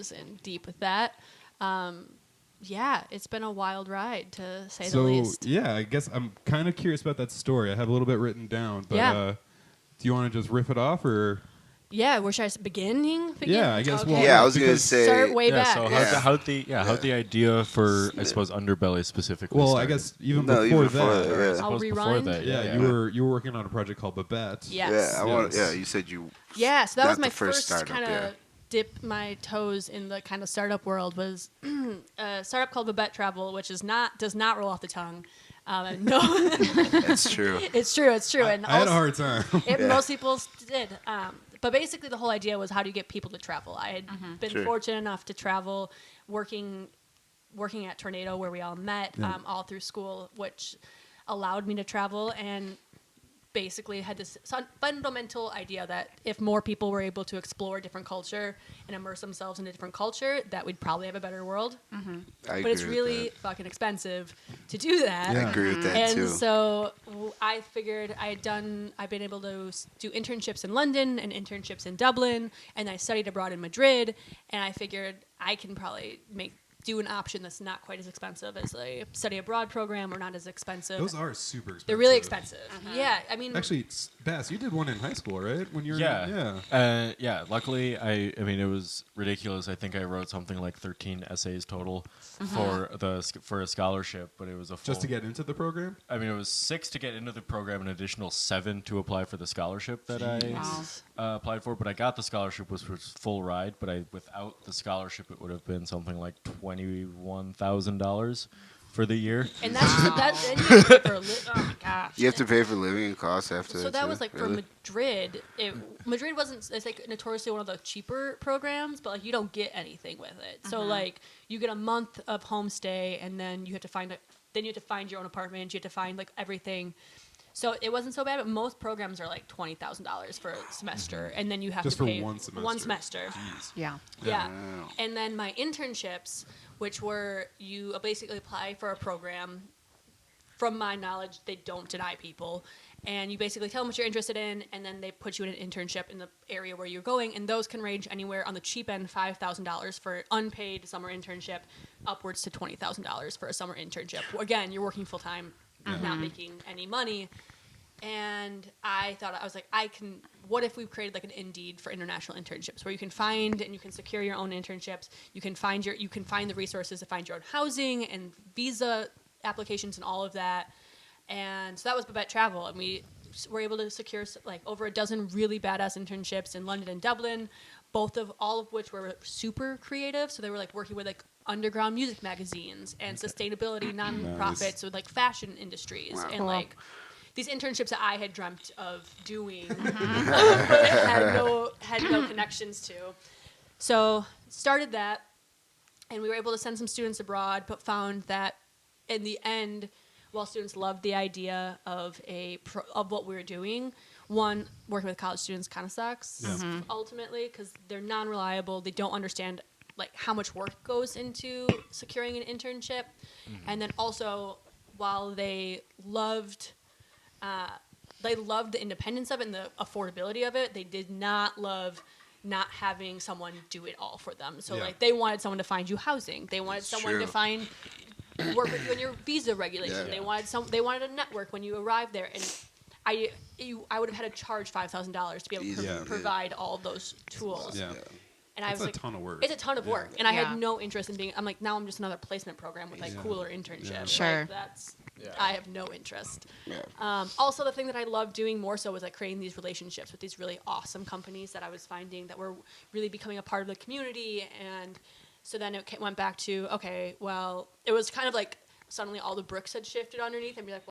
things and deep with that. Yeah, it's been a wild ride, to say the least. So, yeah, I guess I'm kind of curious about that story. I have a little bit written down, but do you want to just riff it off, or? Yeah, where should I begin? Yeah, I guess. Okay. Well, Yeah, I was going to say. Start way back. So how'd the idea for, I suppose, Underbelly specifically Well, started? I guess even before that. I'll rerun. You were working on a project called Babette. Yes. Yeah, you said you. Yeah, so that was my first kind of dip my toes in the kind of startup world. Was a startup called Babette Travel, which does not roll off the tongue. No, It's true. It's true. And I had a hard time. Most people did. But basically, the whole idea was, how do you get people to travel? I had been fortunate enough to travel, working at Tornado, where we all met, all through school, which allowed me to travel, and basically had this fundamental idea that if more people were able to explore different culture and immerse themselves in a different culture, that we'd probably have a better world. But it's really fucking expensive to do that. I agree with that too. And so I figured I've been able to do internships in London and internships in Dublin, and I studied abroad in Madrid, and I figured I can probably do an option that's not quite as expensive as a study abroad program, or not as expensive. Those are super expensive. They're really expensive. Yeah, I mean, actually, Bass, you did one in high school, right? When you were yeah. Luckily, I mean, it was ridiculous. I think I wrote something like 13 essays total for a scholarship, but it was a full, just to get into the program. I mean, it was 6 to get into the program, an additional 7 to apply for the scholarship that I applied for. But I got the scholarship, which was full ride. But without the scholarship, it would have been something like $21,000 for the year. And that's and you have to pay for oh my gosh. You have to pay for living costs after. So that was like for Madrid. Madrid wasn't. It's like notoriously one of the cheaper programs, but like you don't get anything with it. So like you get a month of homestay, and then you have to find your own apartment. You have to find like everything. So it wasn't so bad, but most programs are like $20,000 for a semester, and then you have to pay for one semester. Jeez. Yeah. And then my internships, which were you basically apply for a program. From my knowledge, they don't deny people, and you basically tell them what you're interested in, and then they put you in an internship in the area where you're going, and those can range anywhere on the cheap end, $5,000 for unpaid summer internship, upwards to $20,000 for a summer internship. Again, you're working full time. Not making any money, and I was like, what if we created like an Indeed for international internships, where you can find and you can secure your own internships, you can find the resources to find your own housing and visa applications and all of that. And so that was Babette Travel, and we were able to secure like over a dozen really badass internships in London and Dublin, all of which were super creative. So they were like working with like underground music magazines and sustainability nonprofits with like fashion industries and like these internships that I had dreamt of doing but had no connections to. So started that, and we were able to send some students abroad, but found that in the end, while students loved the idea of what we were doing, one, working with college students kind of sucks ultimately, because they're non-reliable. They don't understand like how much work goes into securing an internship. And then also, while they loved the independence of it and the affordability of it, they did not love not having someone do it all for them. So like they wanted someone to find you housing. They wanted someone to work with you on your visa regulation. They wanted a network when you arrived there, and I would have had to charge $5,000 to be able to provide all of those tools. Yeah. And I was like, it's a ton of work. It's a ton of work, and I had no interest in being. I'm like, now I'm just another placement program with like cooler internships. Yeah. Sure. Like, I have no interest. Yeah. Also, the thing that I loved doing more so was like creating these relationships with these really awesome companies that I was finding that were really becoming a part of the community. And so then it went back to, okay, well, it was kind of like suddenly all the bricks had shifted underneath, and be like,